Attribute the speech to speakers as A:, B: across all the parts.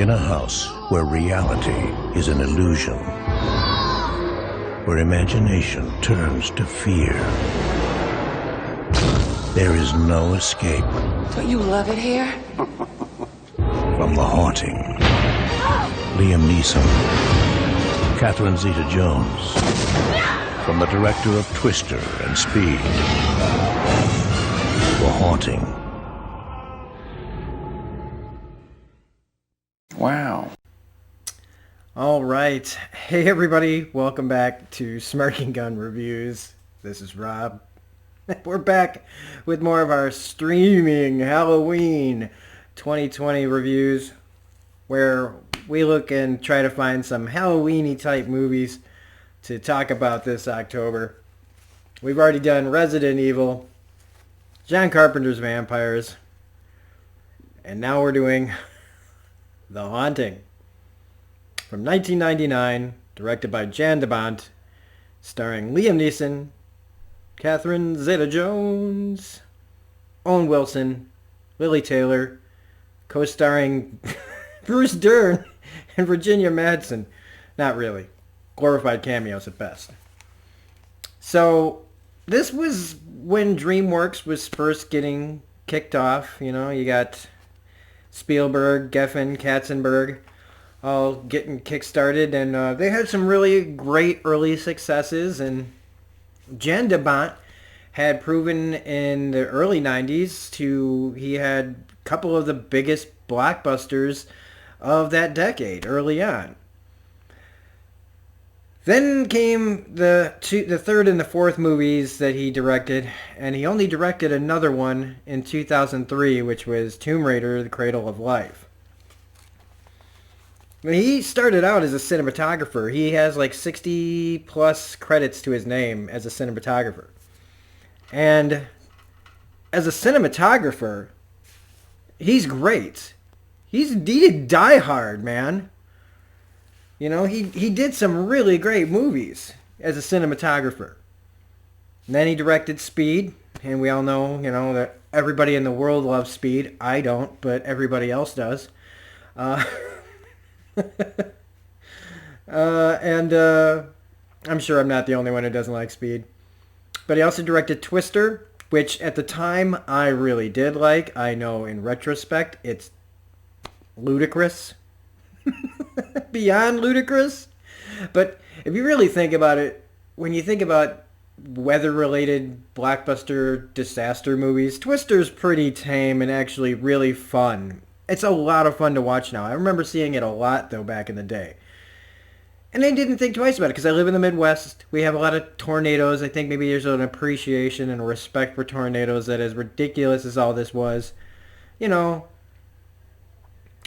A: In a house where reality is an illusion, where imagination turns to fear, there is no escape.
B: Don't you love it here?
A: From the haunting. Liam Neeson, Catherine Zeta-Jones, from the director of Twister and Speed, The Haunting.
C: Wow.
D: All right. Hey, everybody. Welcome back to Smirking Gun Reviews. This is Rob. We're back with more of our streaming Halloween 2020 reviews, where we look and try to find some Halloween-y type movies to talk about this October. We've already done Resident Evil, John Carpenter's Vampires, and now we're doing The Haunting from 1999, directed by Jan de Bont, starring Liam Neeson, Catherine Zeta-Jones, Owen Wilson, Lily Taylor, co-starring Bruce Dern and Virginia Madsen. Not really. Glorified cameos at best. So, this was when DreamWorks was first getting kicked off. You know, you got Spielberg, Geffen, Katzenberg, all getting kick-started, and they had some really great early successes, and Jan de Bont had proven in the early 90s he had a couple of the biggest blockbusters of that decade early on. Then came the third and the fourth movies that he directed, and he only directed another one in 2003, which was Tomb Raider: The Cradle of Life. He started out as a cinematographer. He has like 60 plus credits to his name as a cinematographer. And as a cinematographer, he's great. He did Die Hard, man. You know, he did some really great movies as a cinematographer. And then he directed Speed, and we all know, you know, that everybody in the world loves Speed. I don't, but everybody else does. And I'm sure I'm not the only one who doesn't like Speed. But he also directed Twister, which at the time I really did like. I know in retrospect it's ludicrous. Beyond ludicrous. But if you really think about it, when you think about weather-related blockbuster disaster movies, Twister's pretty tame and actually really fun. It's a lot of fun to watch now. I remember seeing it a lot, though, back in the day. And I didn't think twice about it, because I live in the Midwest. We have a lot of tornadoes. I think maybe there's an appreciation and a respect for tornadoes that, as ridiculous as all this was, you know,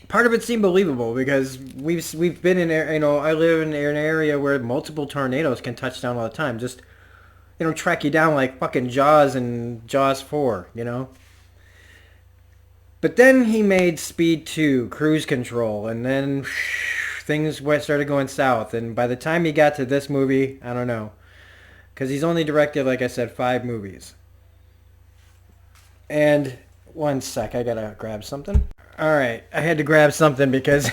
D: part of it seemed believable, because we've been in, you know, I live in an area where multiple tornadoes can touch down all the time. Just, you know, track you down like fucking Jaws and Jaws 4, you know? But then he made Speed 2, Cruise Control, and then things started going south. And by the time he got to this movie, I don't know. Because he's only directed, like I said, 5 movies. And one sec, I gotta grab something. Alright, I had to grab something because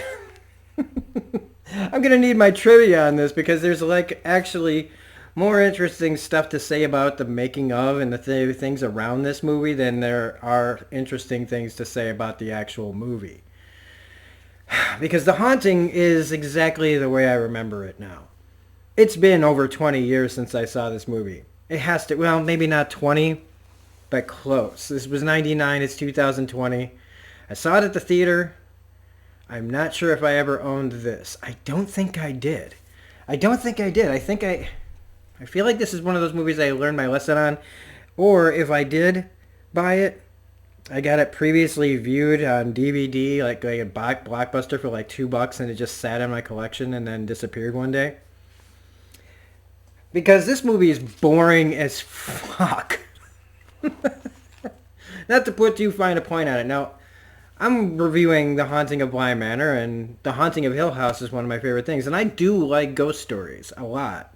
D: I'm gonna need my trivia on this, because there's like actually more interesting stuff to say about the making of and the things around this movie than there are interesting things to say about the actual movie. Because The Haunting is exactly the way I remember it now. It's been over 20 years since I saw this movie. It has to, well, maybe not 20, but close. This was 99, it's 2020. I saw it at the theater. I'm not sure if I ever owned this. I don't think I did. I feel like this is one of those movies I learned my lesson on. Or if I did buy it, I got it previously viewed on DVD, like a Blockbuster for like $2, and it just sat in my collection and then disappeared one day. Because this movie is boring as fuck. Not to put too fine a point on it. Now, I'm reviewing The Haunting of Bly Manor, and The Haunting of Hill House is one of my favorite things. And I do like ghost stories a lot.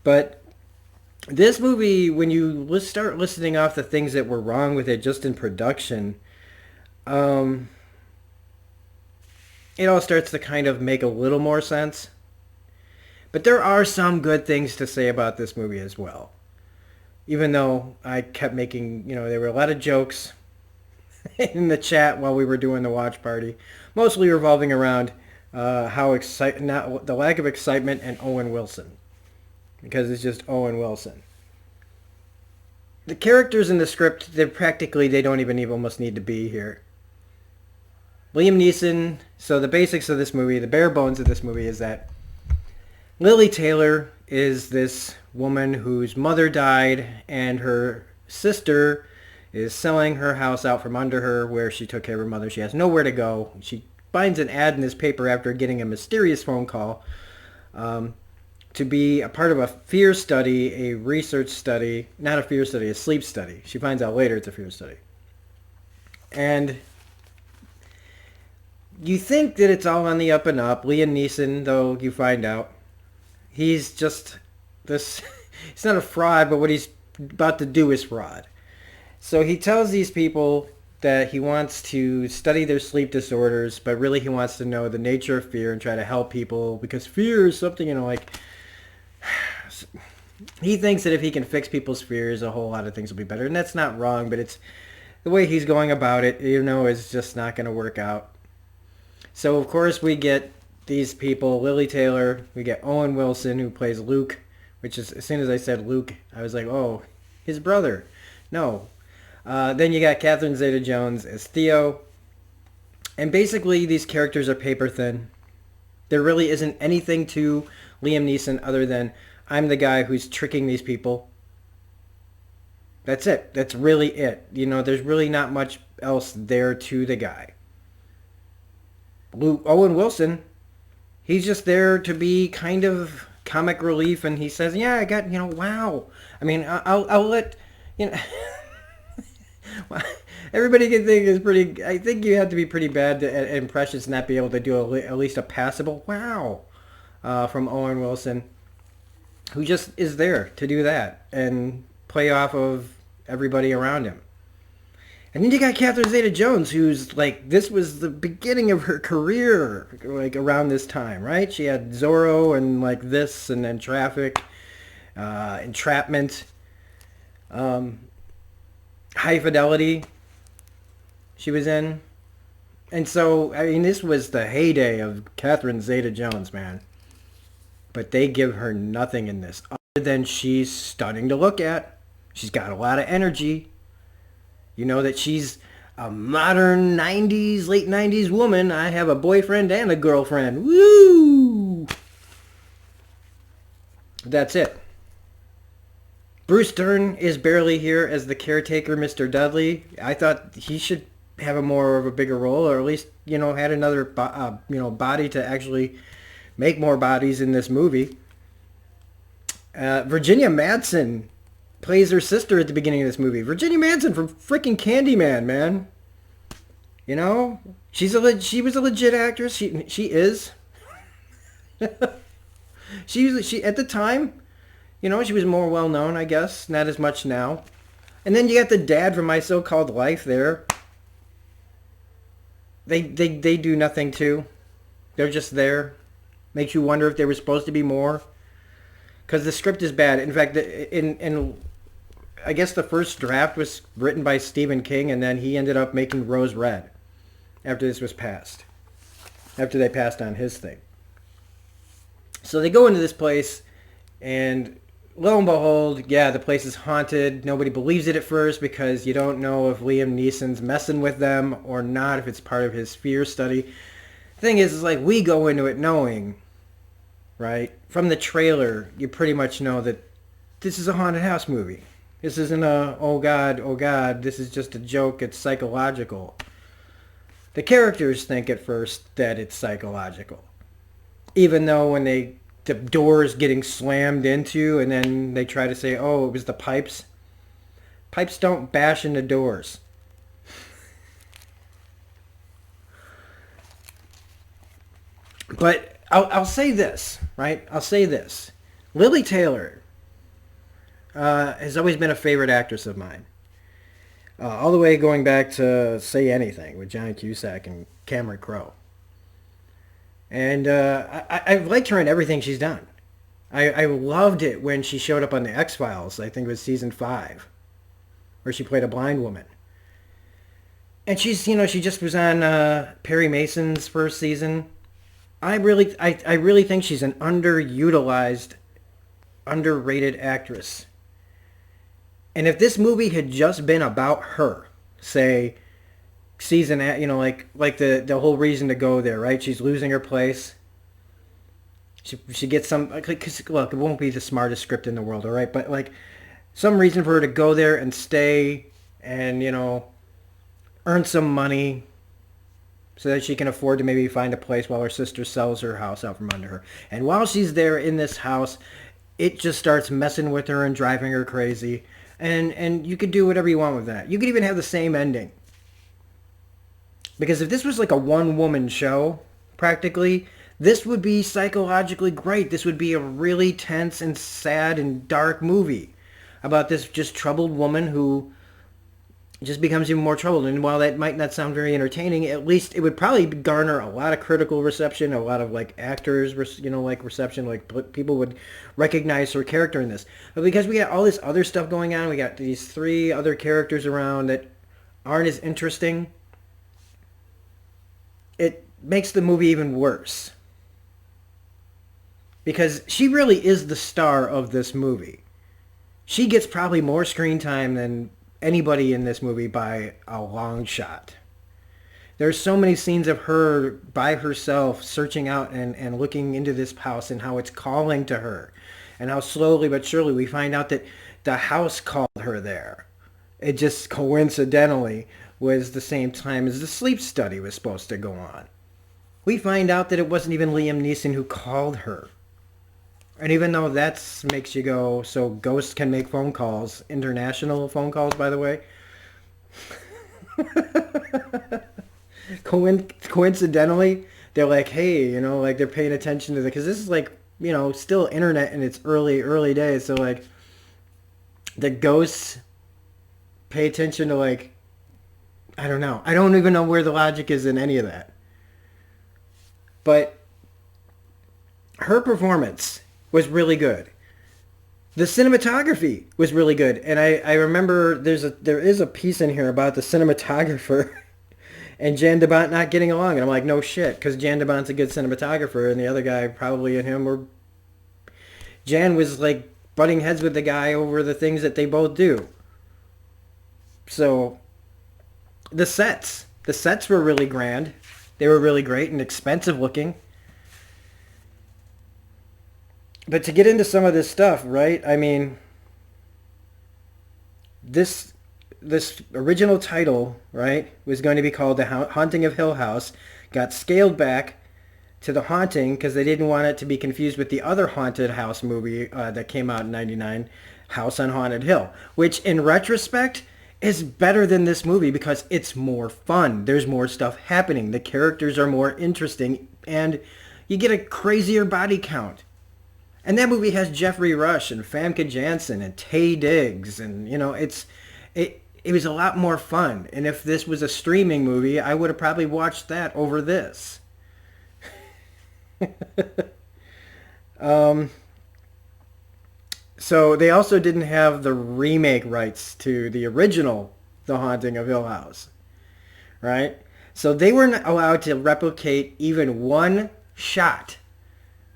D: But this movie, when you start listing off the things that were wrong with it just in production, it all starts to kind of make a little more sense. But there are some good things to say about this movie as well. Even though I kept making, there were a lot of jokes in the chat while we were doing the watch party, mostly revolving around the lack of excitement and Owen Wilson, because it's just Owen Wilson. The characters in the script, they don't even almost need to be here. Liam Neeson. So the basics of this movie, the bare bones of this movie, is that Lily Taylor is this woman whose mother died, and her sister is selling her house out from under her where she took care of her mother. She has nowhere to go. She finds an ad in this paper after getting a mysterious phone call to be a part of a fear study, a research study, not a fear study, a sleep study. She finds out later it's a fear study. And you think that it's all on the up and up. Liam Neeson, though, you find out, he's just this, he's not a fraud, but what he's about to do is fraud. So he tells these people that he wants to study their sleep disorders, but really he wants to know the nature of fear and try to help people, because fear is something, he thinks that if he can fix people's fears, a whole lot of things will be better. And that's not wrong, but it's the way he's going about it, is just not going to work out. So, of course, we get these people, Lily Taylor, we get Owen Wilson, who plays Luke, which is, as soon as I said Luke, I was like, oh, his brother. No. Then you got Catherine Zeta-Jones as Theo. And basically, these characters are paper thin. There really isn't anything to Liam Neeson other than, I'm the guy who's tricking these people. That's it. That's really it. There's really not much else there to the guy. Owen Wilson, he's just there to be kind of comic relief, and he says, yeah, I got, wow. I mean, I'll let, everybody can think is pretty, I think you have to be pretty bad and precious not be able to do at least a passable wow from Owen Wilson, who just is there to do that and play off of everybody around him. And then you got Catherine Zeta-Jones, who's this was the beginning of her career, around this time, right? She had Zorro and this, and then Traffic, Entrapment, High Fidelity she was in. And so, I mean, this was the heyday of Catherine Zeta-Jones, man. But they give her nothing in this, other than she's stunning to look at. She's got a lot of energy. That she's a modern 90s, late 90s woman. I have a boyfriend and a girlfriend. Woo! That's it. Bruce Dern is barely here as the caretaker, Mr. Dudley. I thought he should have a bigger role, or at least, had another, body to actually make more bodies in this movie. Virginia Madsen plays her sister at the beginning of this movie. Virginia Madsen from freaking Candyman, man. She was a legit actress. She is. she at the time, she was more well known, I guess. Not as much now. And then you got the dad from My So-Called Life there. They do nothing too. They're just there. Makes you wonder if there was supposed to be more. Because the script is bad. In fact, I guess the first draft was written by Stephen King, and then he ended up making Rose Red after this was passed. After they passed on his thing. So they go into this place, and lo and behold, yeah, the place is haunted. Nobody believes it at first because you don't know if Liam Neeson's messing with them or not, if it's part of his fear study. The thing is we go into it knowing, right? From the trailer, you pretty much know that this is a haunted house movie. This isn't oh God, this is just a joke, it's psychological. The characters think at first that it's psychological. Even though when the door's getting slammed into, and then they try to say, oh, it was the pipes. Pipes don't bash into doors. But I'll say this, right? I'll say this. Lily Taylor has always been a favorite actress of mine. All the way going back to Say Anything with John Cusack and Cameron Crowe. And I've liked her in everything she's done. I loved it when she showed up on the X-Files. I think it was season 5, where she played a blind woman. And she just was on Perry Mason's first season. I really think she's an underutilized, underrated actress. And if this movie had just been about her, say season, like the whole reason to go there, right? She's losing her place. She gets some, cause, look, it won't be the smartest script in the world, all right? But like some reason for her to go there and stay and, earn some money so that she can afford to maybe find a place while her sister sells her house out from under her. And while she's there in this house, it just starts messing with her and driving her crazy. And you could do whatever you want with that. You could even have the same ending. Because if this was like a one-woman show, practically, this would be psychologically great. This would be a really tense and sad and dark movie about this just troubled woman who just becomes even more troubled. And while that might not sound very entertaining, at least it would probably garner a lot of critical reception, a lot of like actors, like reception, like people would recognize her character in this. But because we got all this other stuff going on, we got these 3 other characters around that aren't as interesting, it makes the movie even worse. Because she really is the star of this movie. She gets probably more screen time than anybody in this movie by a long shot. There's so many scenes of her by herself searching out and looking into this house and how it's calling to her. And how slowly but surely we find out that the house called her there. It just coincidentally was the same time as the sleep study was supposed to go on. We find out that it wasn't even Liam Neeson who called her. And even though that makes you go, so ghosts can make phone calls, international phone calls, by the way. Coincidentally, they're like, hey, like they're paying attention to because this is like, still internet in its early days. So like the ghosts pay attention to like, I don't know. I don't even know where the logic is in any of that. But her performance was really good. The cinematography was really good. And I remember there is a piece in here about the cinematographer and Jan de Bont not getting along. And I'm like, no shit, because Jan de Bont's a good cinematographer and the other guy probably and him were... Jan was like butting heads with the guy over the things that they both do. So the sets were really grand. They were really great and expensive looking. But to get into some of this stuff, right? I mean, this original title, right, was going to be called The Haunting of Hill House. Got scaled back to The Haunting because they didn't want it to be confused with the other haunted house movie that came out in '99, House on Haunted Hill, which in retrospect is better than this movie because it's more fun. There's more stuff happening. The characters are more interesting, and you get a crazier body count. And that movie has Jeffrey Rush and Famke Janssen and Taye Diggs, and it was a lot more fun. And if this was a streaming movie, I would have probably watched that over this. So they also didn't have the remake rights to the original The Haunting of Hill House, right? So they weren't allowed to replicate even one shot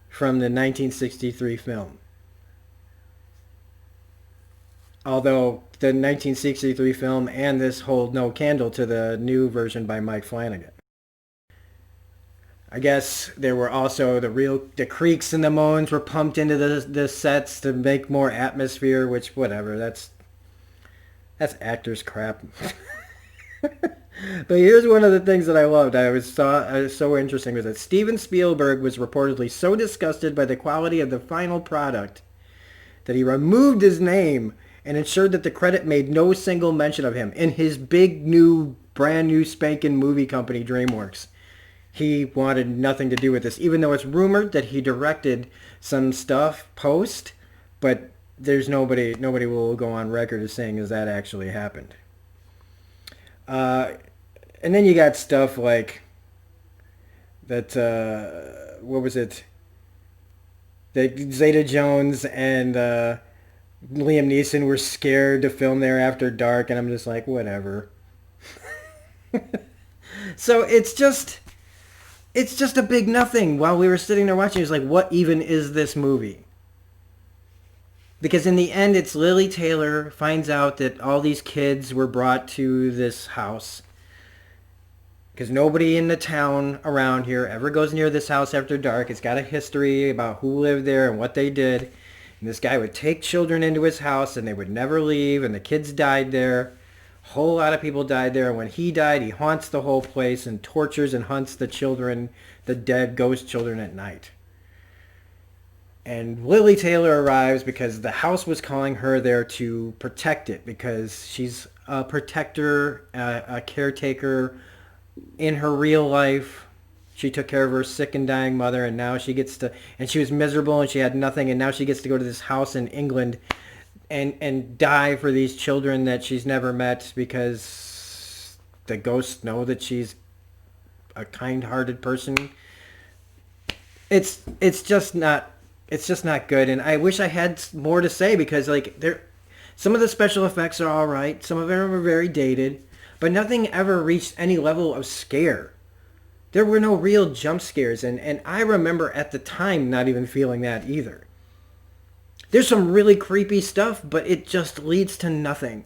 D: from the 1963 film. Although the 1963 film and this hold no candle to the new version by Mike Flanagan. I guess there were also the creaks and the moans were pumped into the sets to make more atmosphere, which whatever, that's actors crap. But here's one of the things that I loved. I was so interesting was that Steven Spielberg was reportedly so disgusted by the quality of the final product that he removed his name and ensured that the credit made no single mention of him in his brand new spanking movie company, DreamWorks. He wanted nothing to do with this, even though it's rumored that he directed some stuff post, but there's nobody will go on record as saying as that actually happened. And then you got stuff like that what was it? Zeta Jones and Liam Neeson were scared to film there after dark, and I'm just like, whatever. So it's just a big nothing. While we were sitting there watching, it was like, what even is this movie? Because in the end, it's Lily Taylor finds out that all these kids were brought to this house. Because nobody in the town around here ever goes near this house after dark. It's got a history about who lived there and what they did. And this guy would take children into his house and they would never leave. And the kids died there. A whole lot of people died there. And when he died, he haunts the whole place and tortures and hunts the children, the dead ghost children at night. And Lily Taylor arrives because the house was calling her there to protect it, because she's a protector, a caretaker. In her real life, she took care of her sick and dying mother, and now she gets to, and she was miserable and she had nothing, and now she gets to go to this house in England and die for these children that she's never met, because the ghosts know that she's a kind-hearted person. It's just not good, and I wish I had more to say, because like some of the special effects are all right, some of them are very dated, but nothing ever reached any level of scare. There were no real jump scares, and I remember at the time not even feeling that either. There's some really creepy stuff, but it just leads to nothing.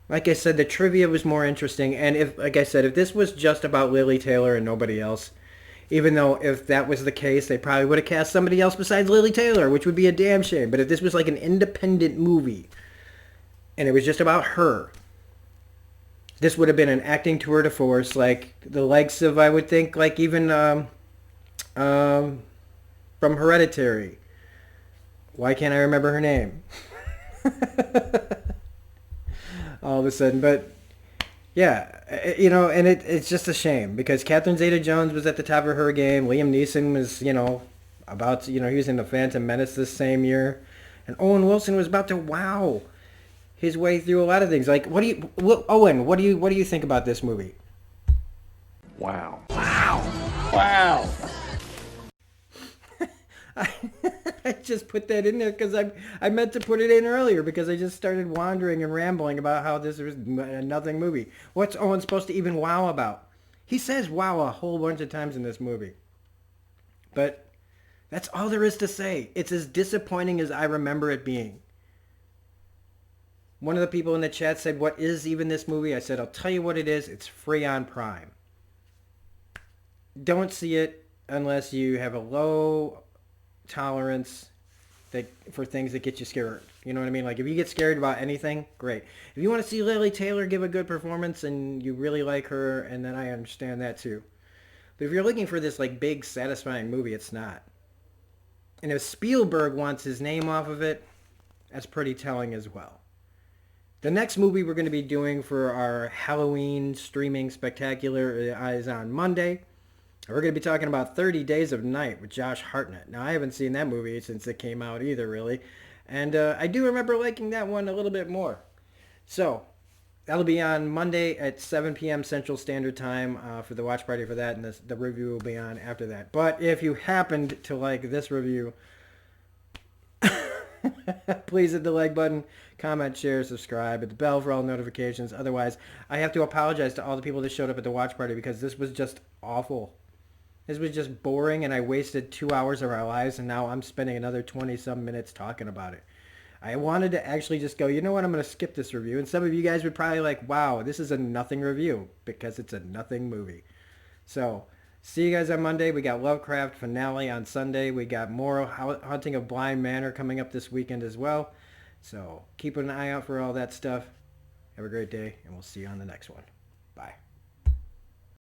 D: Like I said, the trivia was more interesting, and if this was just about Lily Taylor and nobody else, even though if that was the case, they probably would have cast somebody else besides Lily Taylor, which would be a damn shame. But if this was like an independent movie, and it was just about her, this would have been an acting tour de force, like the likes of, I would think, like even from Hereditary. Why can't I remember her name? All of a sudden, but yeah, and it's just a shame, because Catherine Zeta-Jones was at the top of her game. Liam Neeson was, he was in The Phantom Menace this same year, and Owen Wilson was about to wow his way through a lot of things. Like, Owen, what do you think about this movie?
A: Wow.
D: Wow. I just put that in there because I meant to put it in earlier, because I just started wandering and rambling about how this was a nothing movie. What's Owen supposed to even wow about? He says wow a whole bunch of times in this movie. But that's all there is to say. It's as disappointing as I remember it being. One of the people in the chat said, what is even this movie? I said, I'll tell you what it is. It's free on Prime. Don't see it unless you have a low tolerance for things that get you scared. You know what I mean? Like, if you get scared about anything, great. If you want to see Lily Taylor give a good performance and you really like her, and then I understand that too. But if you're looking for this like big satisfying movie, it's not. And if Spielberg wants his name off of it, that's pretty telling as well. The next movie we're going to be doing for our Halloween streaming spectacular is on Monday. We're going to be talking about 30 Days of Night with Josh Hartnett. Now, I haven't seen that movie since it came out either, really. And I do remember liking that one a little bit more. So, that'll be on Monday at 7 p.m. Central Standard Time for the watch party for that, and the review will be on after that. But if you happened to like this review, please hit the like button, comment, share, subscribe, hit the bell for all notifications. Otherwise, I have to apologize to all the people that showed up at the watch party, because this was just awful. This was just boring, and I wasted 2 hours of our lives, and now I'm spending another 20-some minutes talking about it. I wanted to actually just go, you know what, I'm going to skip this review. And some of you guys would probably like, wow, this is a nothing review, because it's a nothing movie. So, see you guys on Monday. We got Lovecraft finale on Sunday. We got more Haunting of Blind Manor coming up this weekend as well. So keep an eye out for all that stuff. Have a great day, and we'll see you on the next one. Bye.